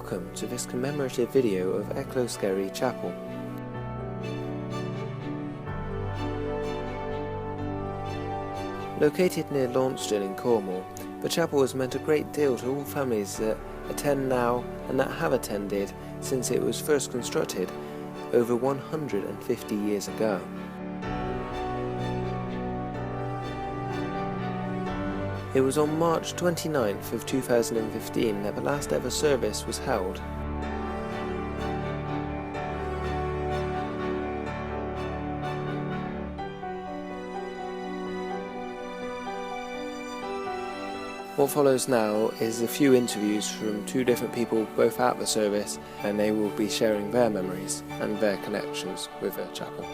Welcome to this commemorative video of Eccleskerry Chapel. Located near Launceston in Cornwall, the chapel has meant a great deal to all families that attend now and that have attended since it was first constructed over 150 years ago. It was on March 29th of 2015 that the last ever service was held. What follows now is a few interviews from two different people both at the service, and they will be sharing their memories and their connections with the chapel.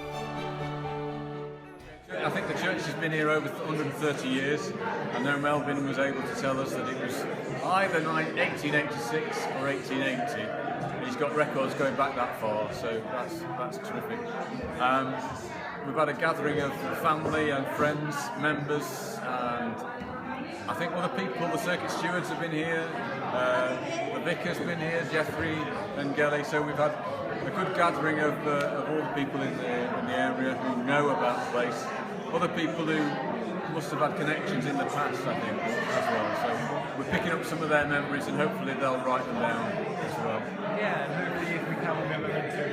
I think the church has been here over 130 years. I know Melvin was able to tell us that it was either 1886 or 1880. And he's got records going back that far, so that's terrific. We've had a gathering of family and friends, members, and I think other people, the circuit stewards have been here, the vicar's been here, Jeffrey and Gelly, so we've had a good gathering of all the people in the area who know about the place. Other people who must have had connections in the past, I think, as well. So we're picking up some of their memories and hopefully they'll write them down as well. Yeah, and hopefully if we can remember them too.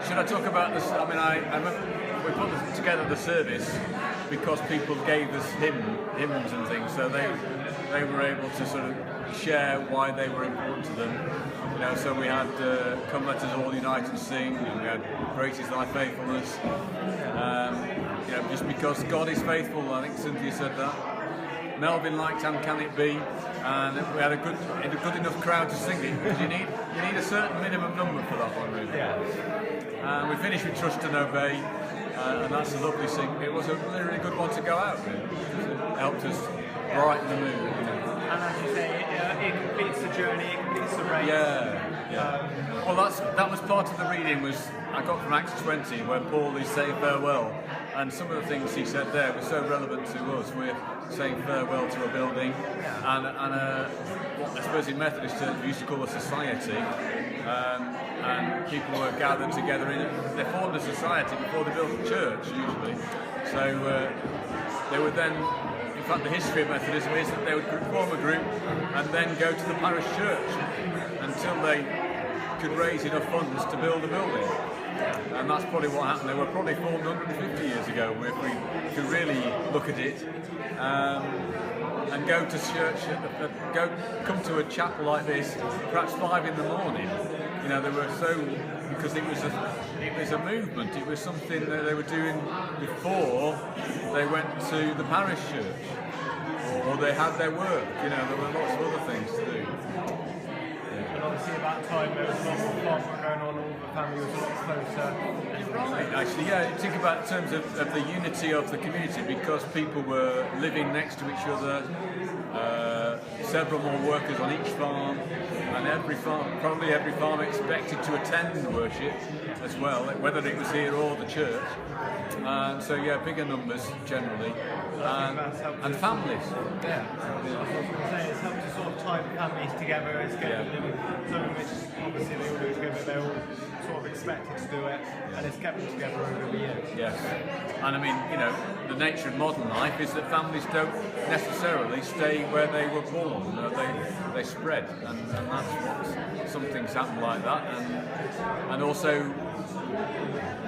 Should I talk about this? I mean, I remember we put together the service because people gave us hymns and things, so they were able to sort of share why they were important to them. You know, so we had Come Let Us All Unite and Sing, and we had Great Is Thy Faithfulness. You know, just because God is faithful, I think Cynthia said that. Melvin liked And Can It Be, and we had a good enough crowd to sing it, because you need a certain minimum number for that one, really. And we finished with Trust and Obey, and that's a lovely sing. It was a really good one to go out with. It helped us brighten the mood. You know. And as you say, it completes the journey, it completes the race. Yeah. Well, that was part of the reading. I got from Acts 20 where Paul is saying farewell, and some of the things he said there were so relevant to us. We're saying farewell to a building, and what I suppose in Methodist terms we used to call a society. And people were gathered together they formed a society before they built a church usually. So they would then, in fact the history of Methodism is that they would form a group and then go to the parish church until they could raise enough funds to build a building. And that's probably what happened. They were probably formed 150 years ago, if we really look at it. And go to church, come to a chapel like this, perhaps 5 in the morning. You know, they were because it was a movement. It was something that they were doing before they went to the parish church, or they had their work. You know, there were lots of other things to do. And obviously at that time there was a lot more farming going on, all the family was a lot closer. Right, actually, yeah, think about in terms of the unity of the community, because people were living next to each other, several more workers on each farm, and probably every farm expected to attend worship as well, whether it was here or the church. So yeah, bigger numbers generally, and families. Yeah, I was going to say, it's helped to sort of tie the families together. It's getting them, something which obviously they all do together, they're all sort of expected to do it, and it's kept them together over the years. Yes, and I mean, you know, the nature of modern life is that families don't necessarily stay where they were born. You know, they spread, and that's what some things happen like that, and also,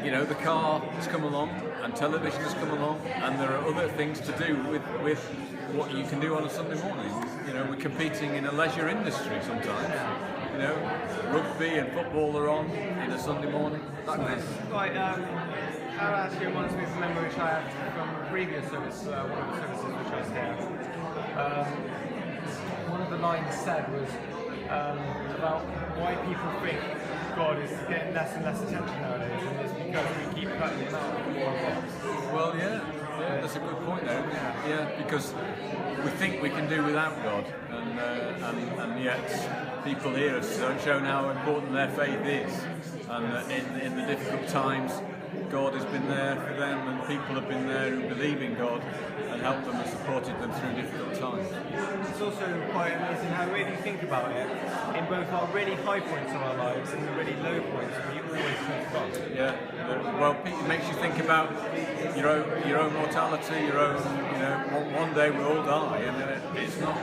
you know, the car has come along and television has come along, and there are other things to do with what you can do on a Sunday morning. You know, we're competing in a leisure industry sometimes. You know, rugby and football are on in a Sunday morning. Right, I'll ask you one specific memory which I had from a previous service, one of the services which I was here. One of the lines said was about why people think God is getting less and less attention nowadays, and it's because we keep cutting him out more and more. Well, yeah, that's a good point though. Yeah, because we think we can do without God, and yet people here have shown how important their faith is, and in the difficult times God has been there for them, and people have been there who believe in God and helped them and supported them through difficult times. It's also quite amazing how, if you think about it, in both our really high points of our lives and the really low points, we always think God. Yeah, well, it makes you think about your own mortality, your own, one day we'll all die, and it's not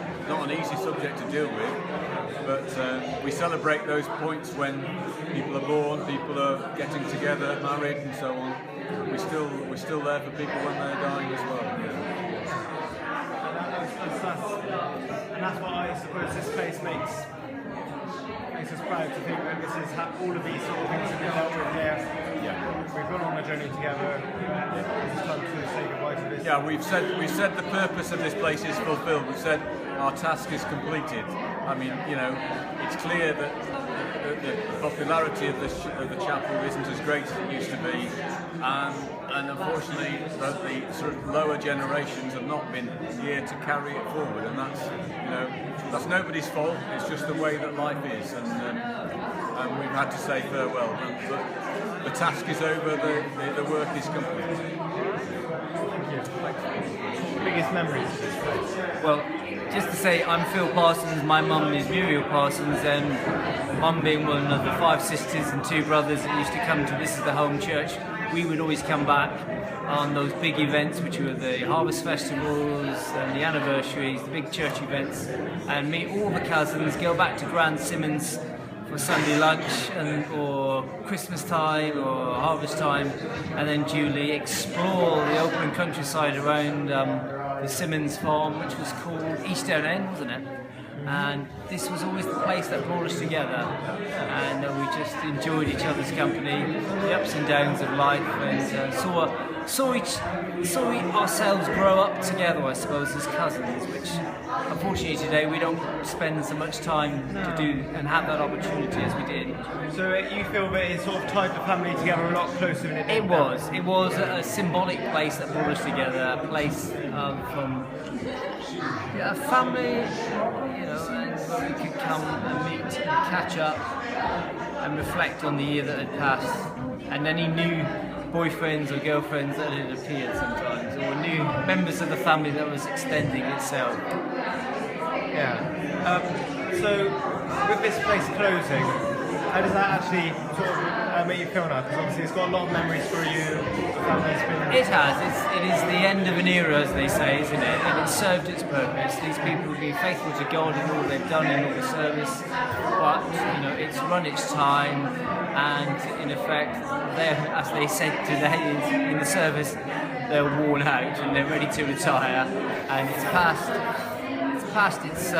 an easy subject to deal with, but we celebrate those points when people are born, people are getting together, married and so on. We're still there for people when they're dying as well. And that's what I suppose this place makes us proud to think that this is all of these sort of things that we've dealt with here. Yeah. We've gone on a journey together. It's time to say goodbye to this. Yeah, we've said the purpose of this place is fulfilled. We've said our task is completed. I mean, it's clear that the popularity of the chapel isn't as great as it used to be, and unfortunately the sort of lower generations have not been here to carry it forward, and that's nobody's fault. It's just the way that life is, and we've had to say farewell. But the task is over. The work is complete. Thank you. Biggest memories of this place? Well, just to say, I'm Phil Parsons, my mum is Muriel Parsons, and mum being one of the 5 sisters and 2 brothers that used to come to This Is the Home Church, we would always come back on those big events, which were the harvest festivals and the anniversaries, the big church events, and meet all the cousins, go back to Grand Simmons for Sunday lunch or Christmas time or harvest time, and then duly explore the open countryside around the Simmons farm, which was called Eastdown End, wasn't it? And this was always the place that brought us together, and we just enjoyed each other's company, the ups and downs of life, and saw ourselves grow up together, I suppose, as cousins, which unfortunately today we don't spend so much time to do and have that opportunity as we did. So you feel that it sort of tied the family together a lot closer than it did? It was a symbolic place that brought us together, a place from a family, and where we could come and meet and catch up and reflect on the year that had passed, and any new boyfriends or girlfriends that had appeared sometimes, or new members of the family that was extending itself. Yeah. So with this place closing, how does that actually sort of make you feel now? Because obviously it's got a lot of memories for you. The family's been... It has. It is the end of an era, as they say, isn't it? And it served its purpose. These people have been faithful to God in all they've done in all the service, but it's run its time, and in effect, as they said today in the service, they're worn out and they're ready to retire, and it's past its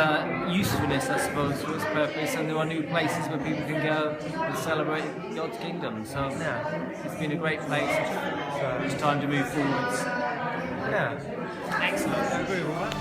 usefulness, I suppose, for its purpose, and there are new places where people can go and celebrate God's kingdom. So it's been a great place. It's time to move forwards. Yeah. Excellent. I agree with that.